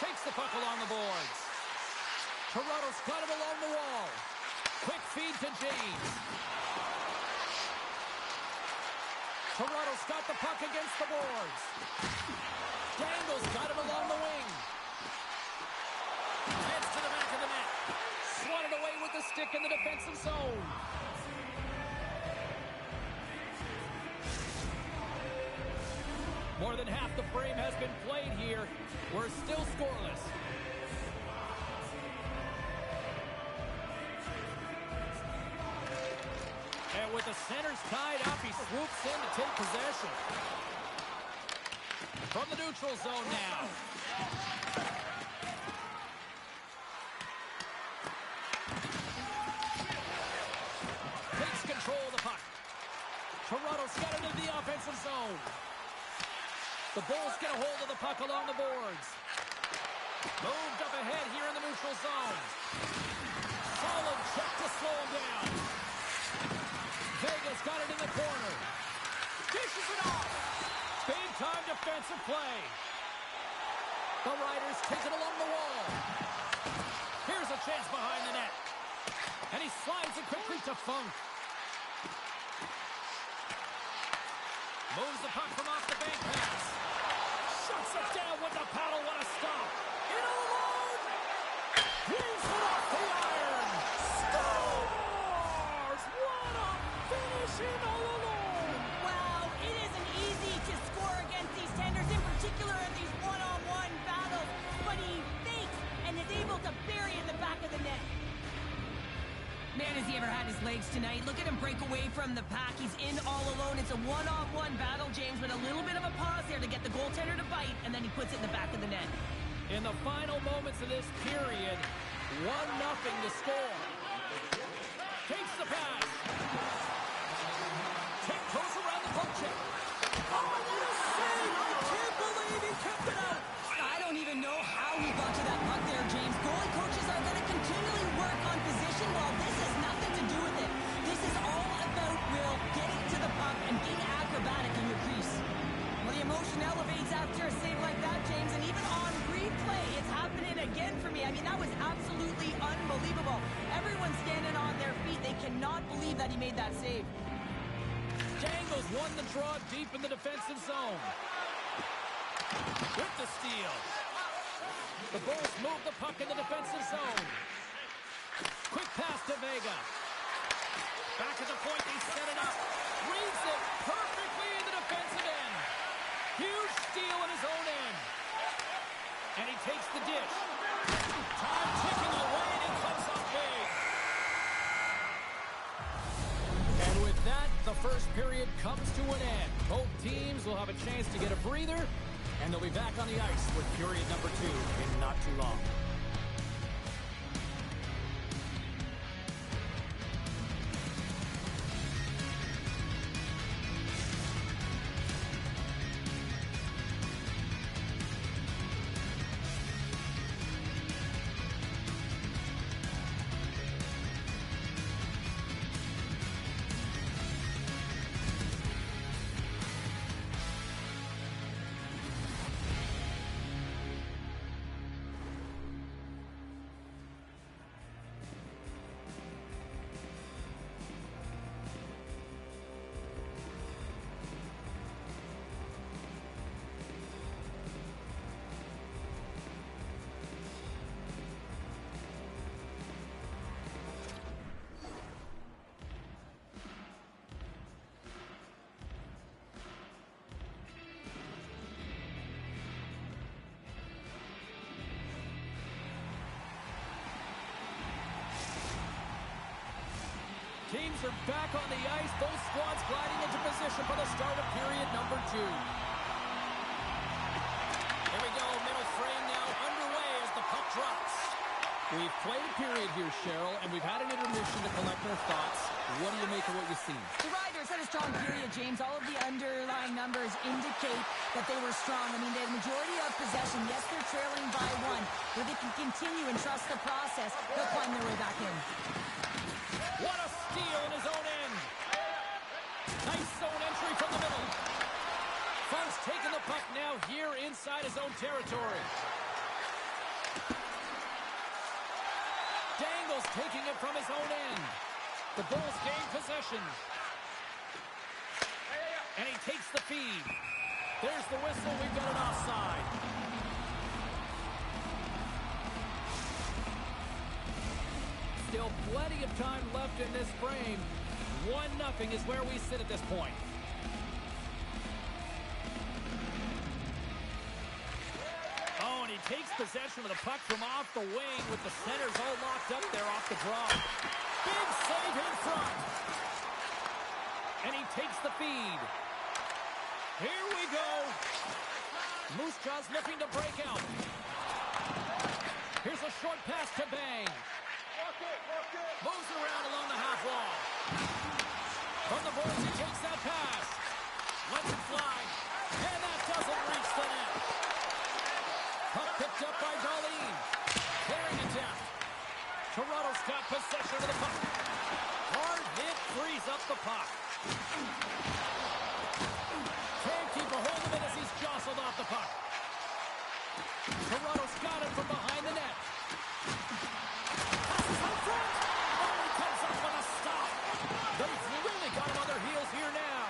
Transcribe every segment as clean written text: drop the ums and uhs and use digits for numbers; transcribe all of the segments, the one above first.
Takes the puck along the boards. Toronto's got it along the wall. Quick feed to James. Toronto's got the puck against the boards. Dangle's got it along the wing. Heads to the back of the net. Swatted away with the stick in the defensive zone. More than half the frame has been played here. We're still scoreless. And with the centers tied up, he swoops in to take possession. From the neutral zone now. Takes control of the puck. Toronto's got it into the offensive zone. The Bulls get a hold of the puck along the boards. Moved up ahead here in the neutral zone. Solid check to slow him down. Vega's got it in the corner. Dishes it off. Big-time defensive play. The Riders take it along the wall. Here's a chance behind the net. And he slides it quickly to Funk. Moves the puck from off the bank pass. Shuts it down with the paddle. What a stop. In alone. Weaves it off the iron. Scores. What a finish in all alone. Wow, it isn't easy to score against these tenders, in particular in these one-on-one battles. But he fakes and is able to bury in the back of the net. Man, has he ever had his legs tonight. Look at him break away from the pack. He's in all alone. It's a one-on-one battle, James, with a little bit of a pause there to get the goaltender to bite, and then he puts it in the back of the net. In the final moments of this period, 1-0 to score. Takes the pass. King goes around the poke check. Oh, what a save! I can't believe he kept it out. I don't even know how he got to that puck there, James. Goalie coaches are going to continually work on position. Well, this has nothing to do with it. This is all about Will getting to the puck and being acrobatic in your crease. Well, the emotion elevates after a save like that, James, and even on replay, it's happening again for me. I mean, that was absolutely unbelievable. Everyone's standing on their feet. They cannot believe that he made that save. Dangles won the draw deep in the defensive zone. With the steal. The Bulls move the puck in the defensive zone. Quick pass to Vega. Back at the point, they set it up. Reads it perfectly in the defensive end. Huge steal in his own end. And he takes the dish. Time ticking away, and it comes up big. And with that, the first period comes to an end. Both teams will have a chance to get a breather, and they'll be back on the ice with period number 2 in not too long. Teams are back on the ice. Both squads gliding into position for the start of period number 2. Here we go. Middle frame now underway as the puck drops. We've played a period here, Cheryl, and we've had an intermission to collect our thoughts. What do you make of what you've seen? The Riders had a strong period, James. All of the underlying numbers indicate that they were strong. I mean, they had a majority of possession. Yes, they're trailing by 1. But they can continue and trust the process. They'll climb their way back in. What a steal in his own end. Nice zone entry from the middle. Funk's taking the puck now here inside his own territory. Dangles taking it from his own end. The Bulls gain possession. And he takes the feed. There's the whistle. We've got an offside. Still plenty of time left in this frame. 1-0 is where we sit at this point. Oh, and he takes possession of the puck from off the wing with the centers all locked up there off the draw. Big save in front. And he takes the feed. Here we go. Moose Jaw's looking to break out. Here's a short pass to Bang. Moves around along the half wall. From the boards, he takes that pass. Lets it fly. And that doesn't reach the net. Puck picked up by Darlene. Clearing attempt. Toronto's got possession of the puck. Hard hit frees up the puck. Can't keep a hold of it as he's jostled off the puck. Toronto's got it from behind the net. Passes out front. Oh, he comes up with a stop. They've really got him on their heels here now.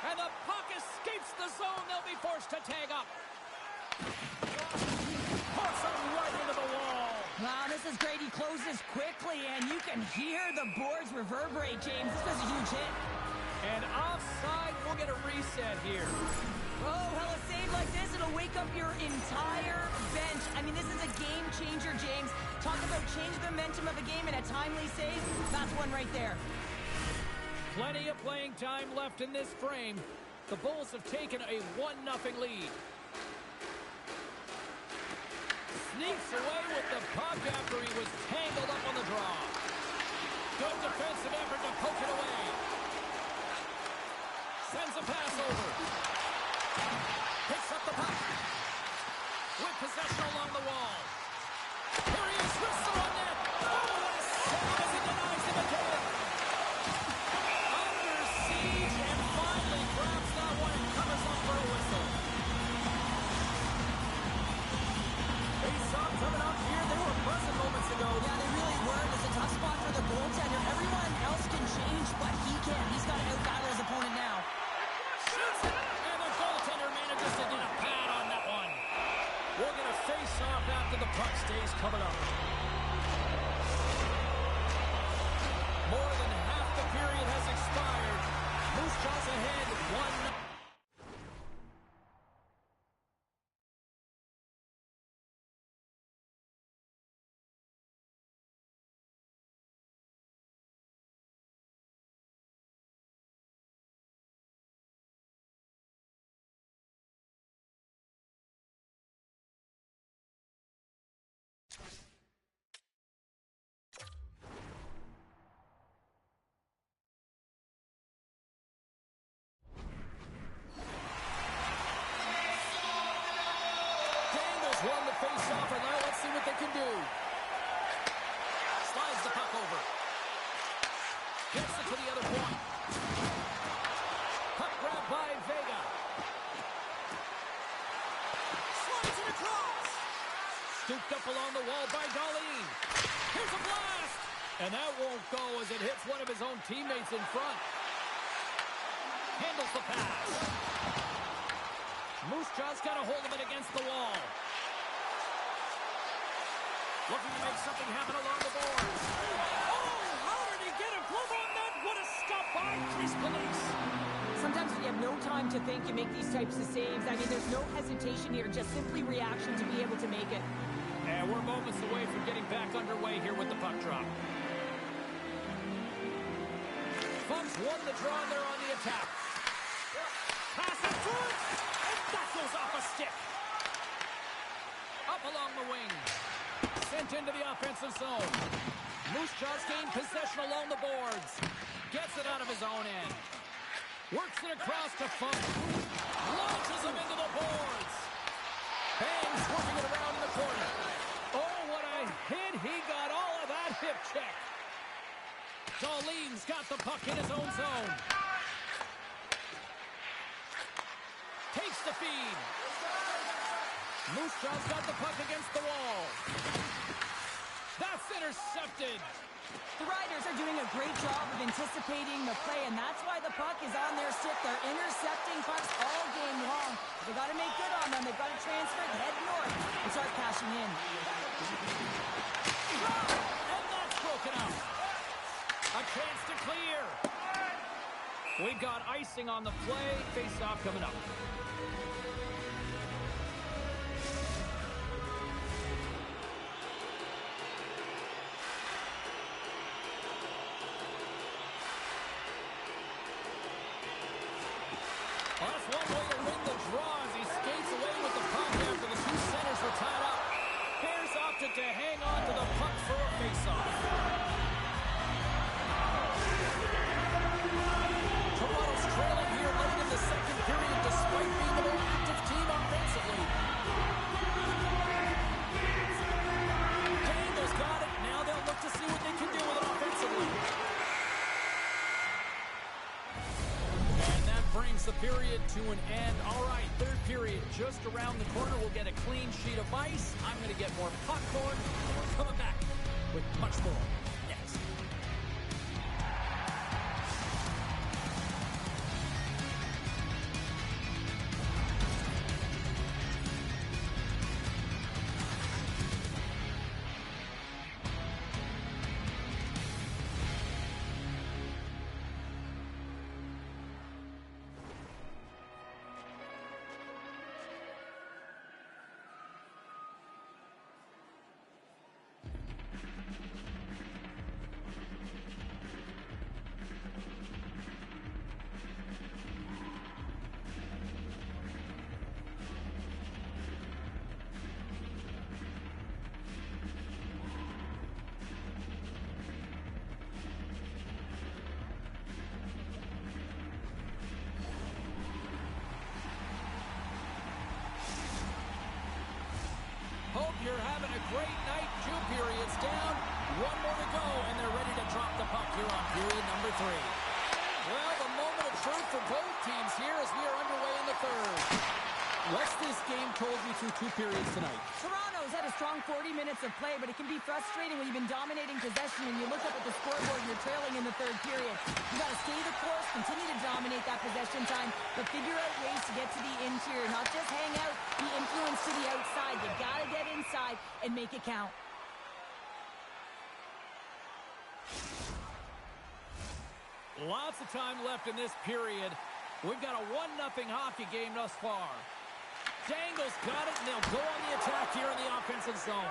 And the puck escapes the zone. They'll be forced to tag up. Puts him right into the wall. Wow, this is great. He closes quickly, and you can hear the boards reverberate, James. This was a huge hit. And offside, we'll get a reset here. Oh, hell, a save like this, it'll wake up your entire bench. I mean, this is a game changer, James. Talk about change the momentum of a game and a timely save. That's one right there. Plenty of playing time left in this frame. The Bulls have taken a 1-0 lead. Sneaks away with the puck after he was tangled up on the draw. Good defensive effort to poke it away. Sends a pass over. Picks up the puck. With possession along the wall. Here he is, whistle on net. Oh, what a save as he denies him again. Under siege and finally grabs that one and covers up for a whistle. Face-off coming up here. They were present moments ago. Yeah, they really were. It's a tough spot for the goaltender. Everyone else can change, but he can't. He's got to out-battle his opponent now. Shoots it. And the goaltender manages to get a pad on that one. We're going to face off after the puck stays coming up. More than half the period has expired. Moose Jaws ahead, 1-0. Won the face-off, and now let's see what they can do. Slides the puck over. Gets it to the other point. Puck grab by Vega. Slides it across. Scooped up along the wall by Darlene. Here's a blast. And that won't go as it hits one of his own teammates in front. Handles the pass. Moose Jaw's got a hold of it against the wall. Looking to make something happen along the boards. Oh, how did he get a glove on that? What a stop by Chris Police. Sometimes when you have no time to think, you make these types of saves. I mean, there's no hesitation here, just simply reaction to be able to make it. And we're moments away from getting back underway here with the puck drop. Funks won the draw there on the attack. Pass in front, and that goes off a stick. Up along the wing. Sent into the offensive zone. Moose Jaws gained possession along the boards. Gets it out of his own end. Works it across to Funk. Launches him into the boards. Bangs working it around in the corner. Oh, what a hit. He got all of that hip check. Darlene's got the puck in his own zone. Takes the feed. Moose Jaw's got the puck against the wall. That's intercepted. The Riders are doing a great job of anticipating the play, and that's why the puck is on their stick. They're intercepting pucks all game long. They got to make good on them. They've got to transfer it, head north, and start cashing in. And that's broken up. A chance to clear. We've got icing on the play. Face-off coming up. Well, that's one way to win the draw as he skates away with the puck after the two centers were tied up. Bears opted to hang on to the puck for a face-off. Toronto's trailing here late in the second period despite being the more active team offensively. Daniels got it. Now they'll look to see what they can do with it offensively. And that brings the period to an end. All right, third period just around the corner. We'll get a clean sheet of ice. I'm going to get more popcorn. We're coming back with much more next. Hope you're having a great night. 2 periods down. 1 more to go, and they're ready to drop the puck here on period number 3. Well, the moment of truth for both teams here as we are underway in the third. What's this game told you through 2 periods tonight? Toronto's had a strong 40 minutes of play, but it can be frustrating when you've been dominating possession and you look up at the scoreboard and you're trailing in the third period. You got to stay the course, continue to dominate that possession time, but figure out ways to get to the interior, not just hang out, be influenced to the outside. You got to get inside and make it count. Lots of time left in this period. We've got a 1-0 hockey game thus far. Dangles got it, and they'll go on the attack here in the offensive zone.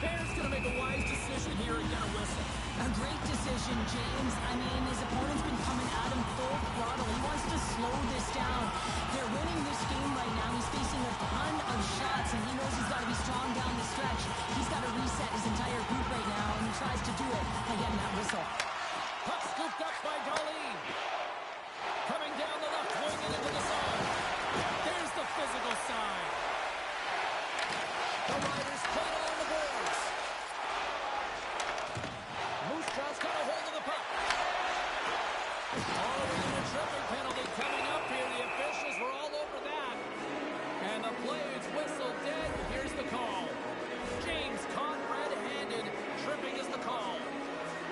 Bears going to make a wise decision here and get a whistle. A great decision, James. I mean, his opponent's been coming at him full throttle. He wants to slow this down. They're winning this game right now. He's facing a ton of shots, and he knows he's got to be strong down the stretch. He's got to reset his entire group right now, and he tries to do it by getting that whistle. Puck scooped up by Darlene. Coming down the left wing and into the zone. There's the physical side. The Riders playing along the boards. Moose Jaw's got a hold of the puck. Oh, and a tripping penalty coming up here. The officials were all over that. And the play is whistled dead. Here's the call. James caught red-handed. Tripping is the call.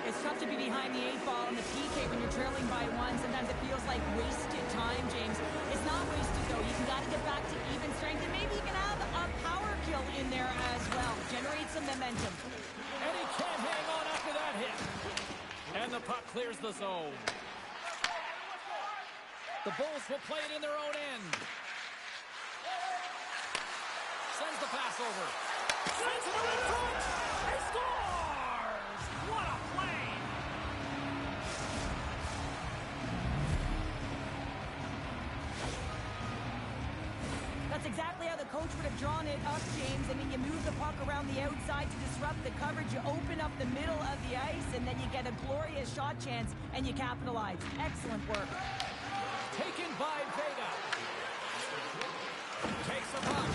It's tough to be behind the 8-ball in the PK when you're trailing by 1. Sometimes it feels like wasted time, James. It's not wasted, though. You got to get back to even strength and maybe even have a power kill in there as well. Generate some momentum. And he can't hang on after that hit. And the puck clears the zone. The Bulls will play it in their own end. Sends the pass over. Sends it in front. He scores! What a play! That's exactly how the coach would have drawn it up, James. I mean, you move the puck around the outside to disrupt the coverage. You open up the middle of the ice, and then you get a glorious shot chance, and you capitalize. Excellent work. Taken by Vega. Takes the puck.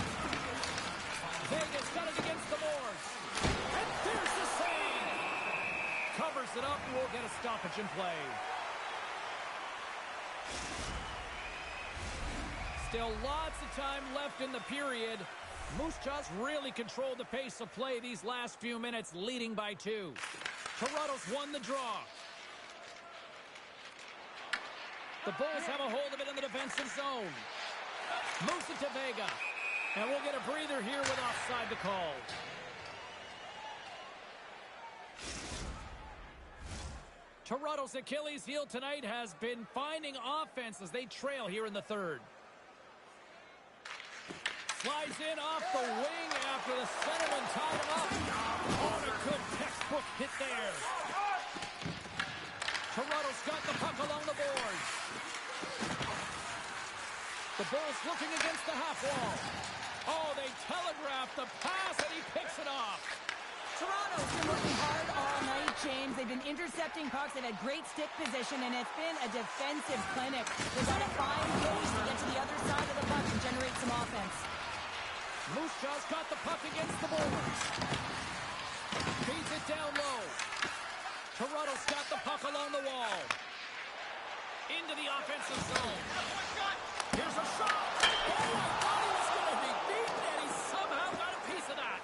Vega's got it against the boards. And there's the save. Covers it up. We'll get a stoppage in play. Still lots of time left in the period. Moose Jaws really controlled the pace of play these last few minutes, leading by 2. Toronto's won the draw. The Bulls have a hold of it in the defensive zone. Moves it to Vega. And we'll get a breather here with offside to call. Toronto's Achilles heel tonight has been finding offense as they trail here in the third. Slides in off the wing after the centerman tied him up. Oh, a good textbook hit there. Toronto's got the puck along the boards. The Bulls looking against the half wall. Oh, they telegraphed the pass, and he picks it off. Toronto's been working hard all night, James. They've been intercepting pucks. They've had great stick position, and it's been a defensive clinic. They've got to find ways to get to the other side of the puck and generate some offense. Moose Jaw's got the puck against the boards. Feeds it down low. Toronto's got the puck along the wall. Into the offensive zone. Here's a shot. Oh, I thought he was going to be beaten, and he somehow got a piece of that.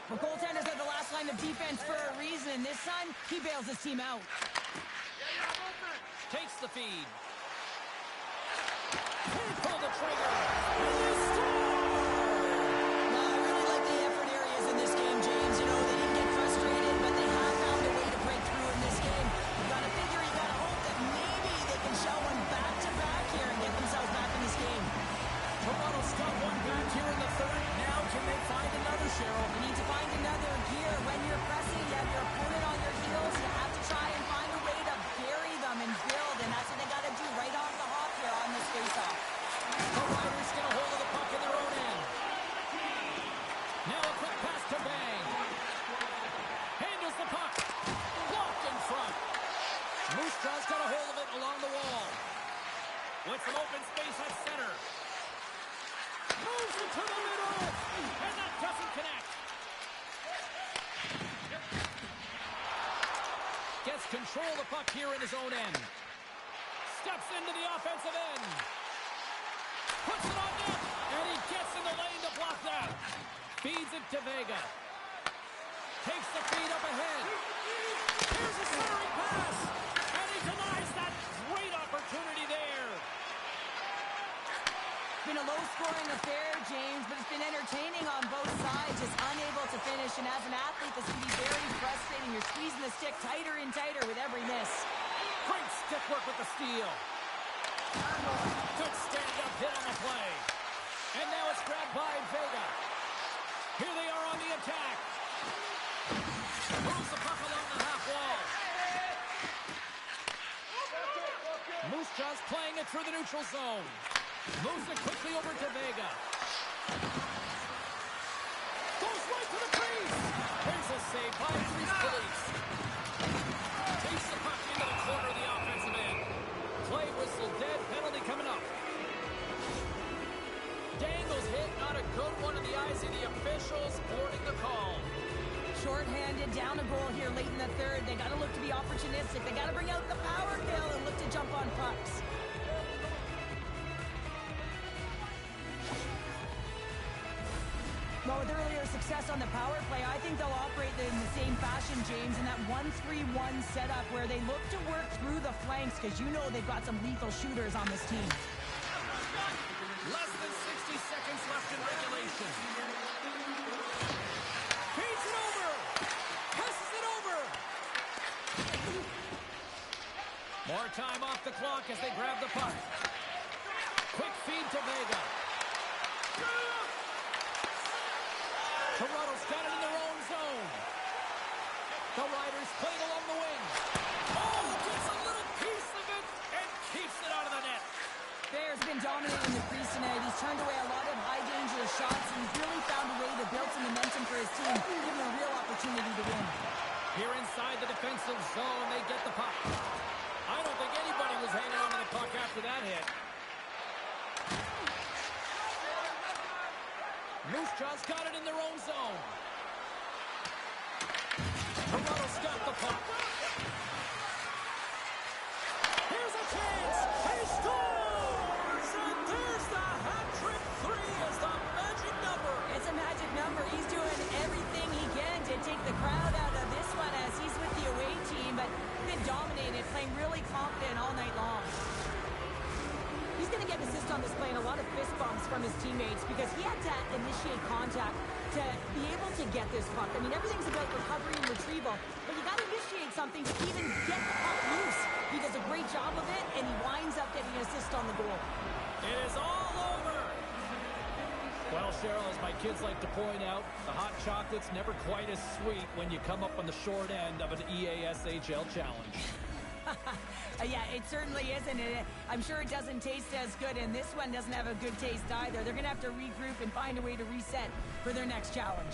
Well, goaltenders are the last line of defense for a reason. This time, he bails his team out. Takes the feed. He pulled the trigger. And they score! Well, I really like the effort areas in this game, James. You know, they didn't get frustrated, but they have found a way to break through in this game. You got to figure, you got to hope that maybe they can shell one back-to-back here and get themselves back in this game. Toronto's got one back here in the third. Now can they find another, Cheryl? You need to find another gear. When you're pressing, you have your opponent on your heels. You have to try and find a way to bury them and build, and that's what they got to do right off the hop here on this faceoff. The Riders get a hold of the puck in their own end. Now a quick pass to Bang. Handles the puck. Blocked in front. Moose Jaw's got a hold of it along the wall. With some open space at center. Moves it to the middle. And that doesn't connect. Gets control of the puck here in his own end. Steps into the offensive end. Puts it on net. And he gets in the lane to block that. Feeds it to Vega. Takes the feed up ahead. Here's a centering pass. And he denies that great opportunity there. It's been a low-scoring affair, James, but it's been entertaining on both sides, just unable to finish. And as an athlete, this can be very frustrating. You're squeezing the stick tighter and tighter with every miss. Great stick work with the steal. Good stand-up hit on the play. And now it's grabbed by Vega. Here they are on the attack. Moves the puck along the half wall. Moose Jaws playing it through the neutral zone. Moves it quickly over to Vega. Goes right to the crease. There's a save by Andres Police. Takes the puck into the corner of the offensive end. Play whistle dead. Penalty coming up. Dangle's hit. Not a good one in the eyes of the officials. Boarding the call. Short-handed, down a goal here late in the third. They got to look to be opportunistic. They got to bring out the power kill and look to jump on pucks. Well, with earlier success on the power play, I think they'll operate in the same fashion, James, in that 1-3-1 setup where they look to work through the flanks because you know they've got some lethal shooters on this team. Less than 60 seconds left in regulation. Feeds it over. Passes it over. More time off the clock as they grab the puck. Quick feed to Vega. Toronto's got it in their own zone. The Riders playing along the wing. Oh, gets a little piece of it and keeps it out of the net. Bear's been dominating the crease tonight. He's turned away a lot of high-danger shots, and he's really found a way to build some momentum for his team, giving him a real opportunity to win. Here inside the defensive zone, they get the puck. I don't think anybody was hanging on to the puck after that hit. Moose Jaw's got it in their own zone. Toronto's got the puck. Here's a chance. He scores! And there's the hat-trick 3 as the magic number. It's a on display and a lot of fist bumps from his teammates because he had to initiate contact to be able to get this puck. I mean, everything's about recovery and retrieval, but you got to initiate something to even get the puck loose. He does a great job of it, and he winds up getting an assist on the goal. It is all over. Well, Cheryl, as my kids like to point out, the hot chocolate's never quite as sweet when you come up on the short end of an EASHL challenge. Yeah, it certainly isn't. I'm sure it doesn't taste as good, and this one doesn't have a good taste either. They're going to have to regroup and find a way to reset for their next challenge.